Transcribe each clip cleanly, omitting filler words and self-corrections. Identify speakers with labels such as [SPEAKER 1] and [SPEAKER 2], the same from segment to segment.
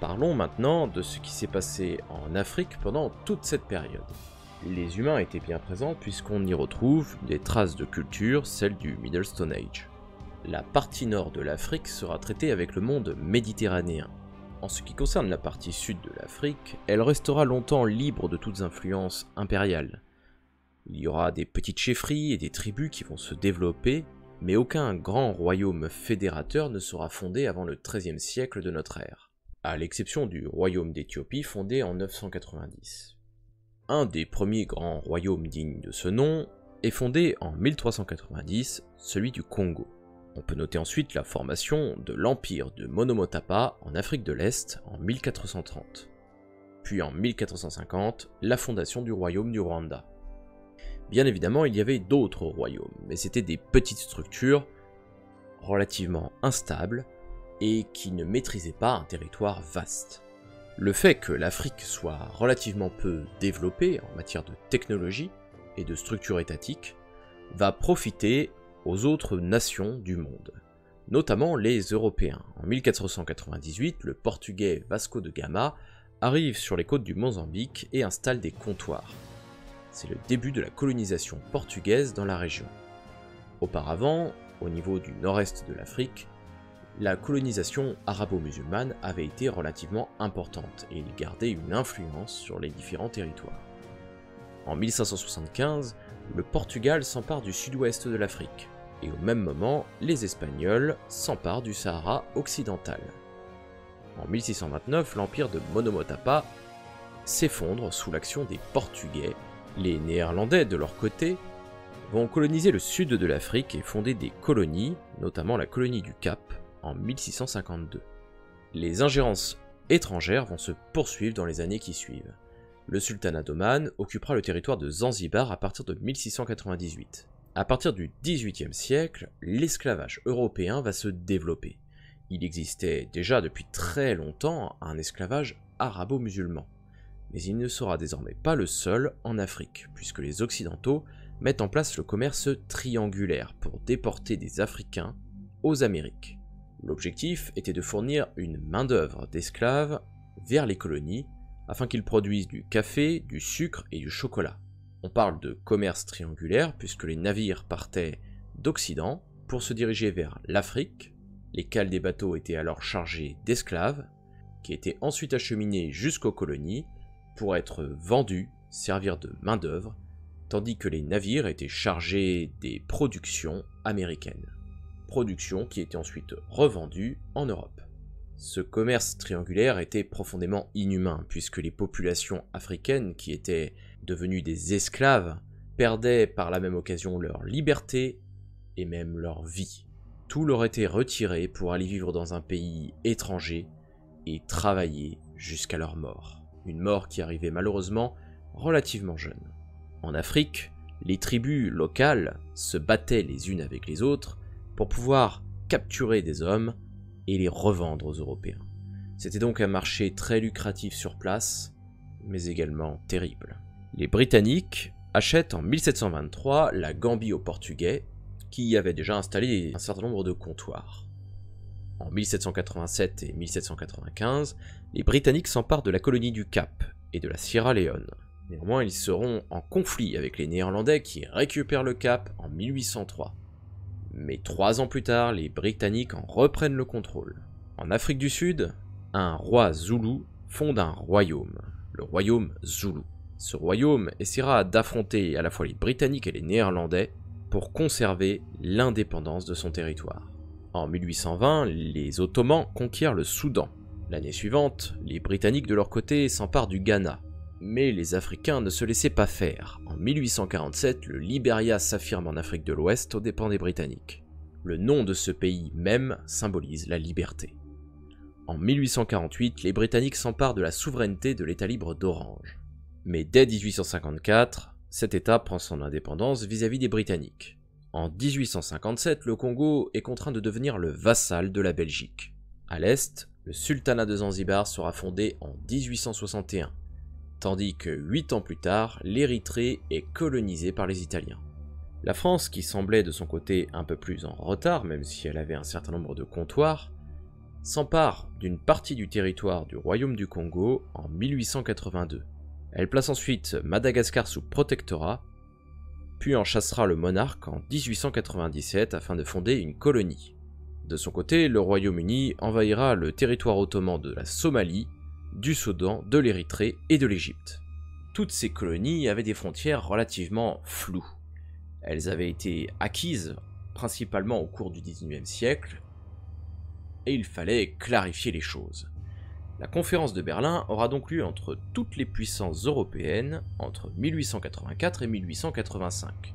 [SPEAKER 1] Parlons maintenant de ce qui s'est passé en Afrique pendant toute cette période. Les humains étaient bien présents puisqu'on y retrouve des traces de culture, celles du Middle Stone Age. La partie nord de l'Afrique sera traitée avec le monde méditerranéen. En ce qui concerne la partie sud de l'Afrique, elle restera longtemps libre de toutes influences impériales. Il y aura des petites chefferies et des tribus qui vont se développer, mais aucun grand royaume fédérateur ne sera fondé avant le XIIIe siècle de notre ère, à l'exception du royaume d'Éthiopie fondé en 990. Un des premiers grands royaumes dignes de ce nom est fondé en 1390, celui du Congo. On peut noter ensuite la formation de l'empire de Monomotapa en Afrique de l'Est en 1430. Puis en 1450, la fondation du royaume du Rwanda. Bien évidemment, il y avait d'autres royaumes, mais c'était des petites structures relativement instables et qui ne maîtrisaient pas un territoire vaste. Le fait que l'Afrique soit relativement peu développée en matière de technologie et de structure étatique va profiter aux autres nations du monde, notamment les Européens. En 1498, le Portugais Vasco de Gama arrive sur les côtes du Mozambique et installe des comptoirs. C'est le début de la colonisation portugaise dans la région. Auparavant, au niveau du nord-est de l'Afrique, la colonisation arabo-musulmane avait été relativement importante et il gardait une influence sur les différents territoires. En 1575, le Portugal s'empare du sud-ouest de l'Afrique, et au même moment, les Espagnols s'emparent du Sahara occidental. En 1629, l'empire de Monomotapa s'effondre sous l'action des Portugais. Les Néerlandais, de leur côté, vont coloniser le sud de l'Afrique et fonder des colonies, notamment la colonie du Cap, en 1652. Les ingérences étrangères vont se poursuivre dans les années qui suivent. Le sultanat d'Oman occupera le territoire de Zanzibar à partir de 1698. À partir du XVIIIe siècle, l'esclavage européen va se développer. Il existait déjà depuis très longtemps un esclavage arabo-musulman. Mais il ne sera désormais pas le seul en Afrique, puisque les Occidentaux mettent en place le commerce triangulaire pour déporter des Africains aux Amériques. L'objectif était de fournir une main-d'œuvre d'esclaves vers les colonies afin qu'ils produisent du café, du sucre et du chocolat. On parle de commerce triangulaire puisque les navires partaient d'Occident pour se diriger vers l'Afrique. Les cales des bateaux étaient alors chargées d'esclaves qui étaient ensuite acheminés jusqu'aux colonies pour être vendus, servir de main-d'œuvre, tandis que les navires étaient chargés des productions américaines. Productions qui étaient ensuite revendues en Europe. Ce commerce triangulaire était profondément inhumain, puisque les populations africaines qui étaient devenues des esclaves perdaient par la même occasion leur liberté et même leur vie. Tout leur était retiré pour aller vivre dans un pays étranger et travailler jusqu'à leur mort. Une mort qui arrivait malheureusement relativement jeune. En Afrique, les tribus locales se battaient les unes avec les autres pour pouvoir capturer des hommes et les revendre aux Européens. C'était donc un marché très lucratif sur place, mais également terrible. Les Britanniques achètent en 1723 la Gambie aux Portugais, qui y avaient déjà installé un certain nombre de comptoirs. En 1787 et 1795, les Britanniques s'emparent de la colonie du Cap et de la Sierra Leone. Néanmoins, ils seront en conflit avec les Néerlandais qui récupèrent le Cap en 1803. Mais 3 ans plus tard, les Britanniques en reprennent le contrôle. En Afrique du Sud, un roi zoulou fonde un royaume, le royaume zoulou. Ce royaume essaiera d'affronter à la fois les Britanniques et les Néerlandais pour conserver l'indépendance de son territoire. En 1820, les Ottomans conquièrent le Soudan. L'année suivante, les Britanniques de leur côté s'emparent du Ghana. Mais les Africains ne se laissaient pas faire. En 1847, le Liberia s'affirme en Afrique de l'Ouest aux dépens des Britanniques. Le nom de ce pays même symbolise la liberté. En 1848, les Britanniques s'emparent de la souveraineté de l'État libre d'Orange. Mais dès 1854, cet État prend son indépendance vis-à-vis des Britanniques. En 1857, le Congo est contraint de devenir le vassal de la Belgique. À l'est, le sultanat de Zanzibar sera fondé en 1861. Tandis que 8 ans plus tard, l'Érythrée est colonisée par les Italiens. La France, qui semblait de son côté un peu plus en retard, même si elle avait un certain nombre de comptoirs, s'empare d'une partie du territoire du Royaume du Congo en 1882. Elle place ensuite Madagascar sous protectorat, puis en chassera le monarque en 1897 afin de fonder une colonie. De son côté, le Royaume-Uni envahira le territoire ottoman de la Somalie, du Soudan, de l'Érythrée et de l'Égypte. Toutes ces colonies avaient des frontières relativement floues. Elles avaient été acquises principalement au cours du XIXe siècle, et il fallait clarifier les choses. La conférence de Berlin aura donc lieu entre toutes les puissances européennes entre 1884 et 1885.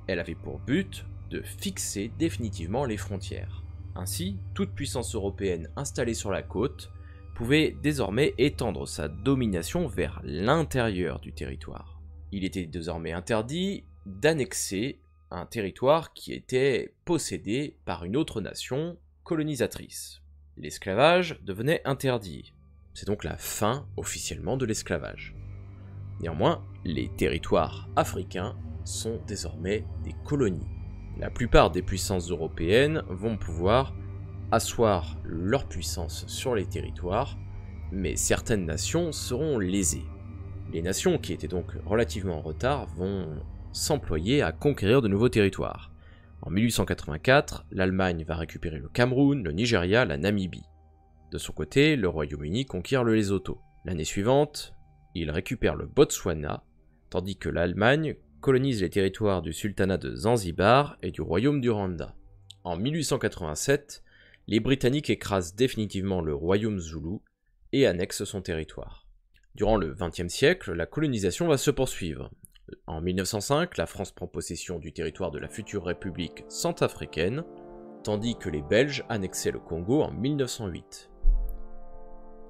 [SPEAKER 1] Elle avait pour but de fixer définitivement les frontières. Ainsi, toute puissance européenne installée sur la côte pouvait désormais étendre sa domination vers l'intérieur du territoire. Il était désormais interdit d'annexer un territoire qui était possédé par une autre nation colonisatrice. L'esclavage devenait interdit. C'est donc la fin officiellement de l'esclavage. Néanmoins, les territoires africains sont désormais des colonies. La plupart des puissances européennes vont pouvoir asseoir leur puissance sur les territoires, mais certaines nations seront lésées. Les nations qui étaient donc relativement en retard vont s'employer à conquérir de nouveaux territoires. En 1884, l'Allemagne va récupérer le Cameroun, le Nigeria, la Namibie. De son côté, le Royaume-Uni conquiert le Lesotho. L'année suivante, il récupère le Botswana, tandis que l'Allemagne colonise les territoires du sultanat de Zanzibar et du royaume du Rwanda. En 1887, les Britanniques écrasent définitivement le royaume zoulou et annexent son territoire. Durant le XXe siècle, la colonisation va se poursuivre. En 1905, la France prend possession du territoire de la future République centrafricaine, tandis que les Belges annexaient le Congo en 1908.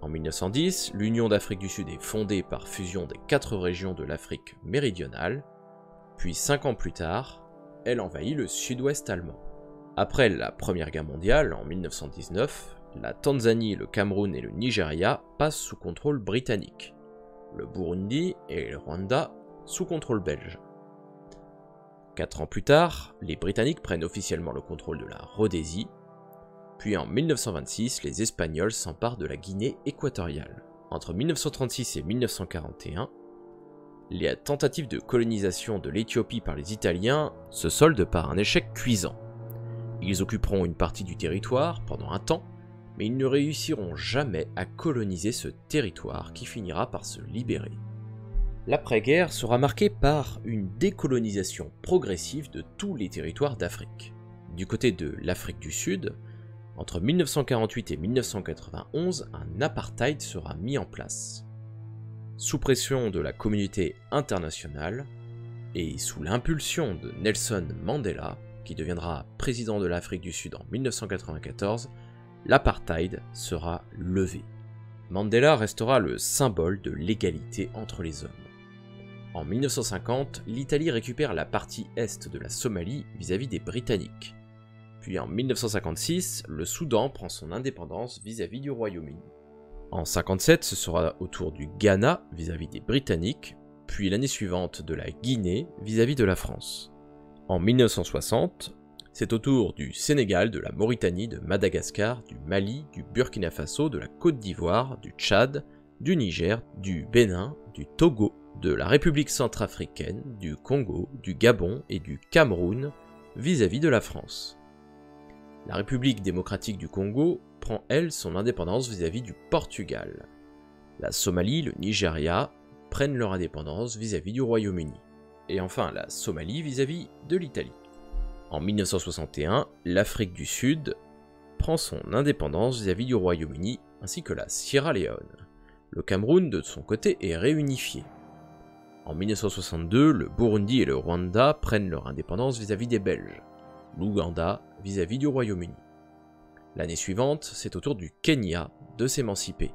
[SPEAKER 1] En 1910, l'Union d'Afrique du Sud est fondée par fusion des 4 régions de l'Afrique méridionale, puis 5 ans plus tard, elle envahit le sud-ouest allemand. Après la Première Guerre mondiale, en 1919, la Tanzanie, le Cameroun et le Nigeria passent sous contrôle britannique, le Burundi et le Rwanda sous contrôle belge. 4 ans plus tard, les Britanniques prennent officiellement le contrôle de la Rhodésie, puis en 1926, les Espagnols s'emparent de la Guinée équatoriale. Entre 1936 et 1941, les tentatives de colonisation de l'Éthiopie par les Italiens se soldent par un échec cuisant. Ils occuperont une partie du territoire pendant un temps, mais ils ne réussiront jamais à coloniser ce territoire qui finira par se libérer. L'après-guerre sera marquée par une décolonisation progressive de tous les territoires d'Afrique. Du côté de l'Afrique du Sud, entre 1948 et 1991, un apartheid sera mis en place. Sous pression de la communauté internationale et sous l'impulsion de Nelson Mandela, qui deviendra président de l'Afrique du Sud en 1994, l'apartheid sera levé. Mandela restera le symbole de l'égalité entre les hommes. En 1950, l'Italie récupère la partie est de la Somalie vis-à-vis des Britanniques. Puis en 1956, le Soudan prend son indépendance vis-à-vis du Royaume-Uni. En 1957, ce sera au tour du Ghana vis-à-vis des Britanniques, puis l'année suivante de la Guinée vis-à-vis de la France. En 1960, c'est au tour du Sénégal, de la Mauritanie, de Madagascar, du Mali, du Burkina Faso, de la Côte d'Ivoire, du Tchad, du Niger, du Bénin, du Togo, de la République centrafricaine, du Congo, du Gabon et du Cameroun vis-à-vis de la France. La République démocratique du Congo prend, elle, son indépendance vis-à-vis du Portugal. La Somalie, le Nigeria prennent leur indépendance vis-à-vis du Royaume-Uni. Et enfin la Somalie vis-à-vis de l'Italie. En 1961, l'Afrique du Sud prend son indépendance vis-à-vis du Royaume-Uni ainsi que la Sierra Leone. Le Cameroun, de son côté, est réunifié. En 1962, le Burundi et le Rwanda prennent leur indépendance vis-à-vis des Belges. L'Ouganda vis-à-vis du Royaume-Uni. L'année suivante, c'est au tour du Kenya de s'émanciper.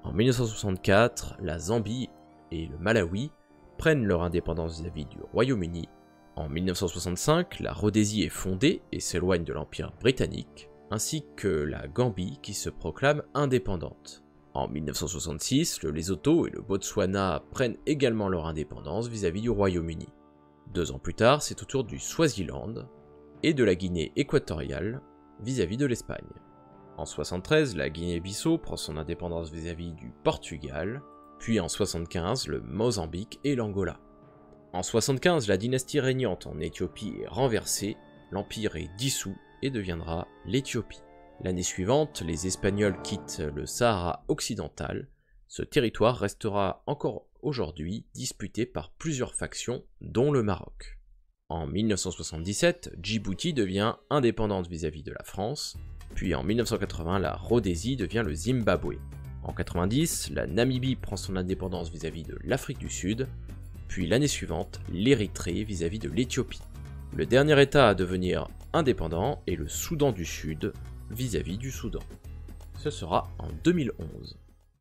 [SPEAKER 1] En 1964, la Zambie et le Malawi prennent leur indépendance vis-à-vis du Royaume-Uni. En 1965, la Rhodésie est fondée et s'éloigne de l'Empire britannique, ainsi que la Gambie qui se proclame indépendante. En 1966, le Lesotho et le Botswana prennent également leur indépendance vis-à-vis du Royaume-Uni. 2 ans plus tard, c'est au tour du Swaziland et de la Guinée équatoriale vis-à-vis de l'Espagne. En 73, la Guinée-Bissau prend son indépendance vis-à-vis du Portugal, puis en 75, le Mozambique et l'Angola. En 75, la dynastie régnante en Éthiopie est renversée, l'empire est dissous et deviendra l'Éthiopie. L'année suivante, les Espagnols quittent le Sahara occidental. Ce territoire restera encore aujourd'hui disputé par plusieurs factions, dont le Maroc. En 1977, Djibouti devient indépendante vis-à-vis de la France, puis en 1980, la Rhodésie devient le Zimbabwe. En 90, la Namibie prend son indépendance vis-à-vis de l'Afrique du Sud, puis l'année suivante, l'Érythrée vis-à-vis de l'Éthiopie. Le dernier État à devenir indépendant est le Soudan du Sud vis-à-vis du Soudan. Ce sera en 2011.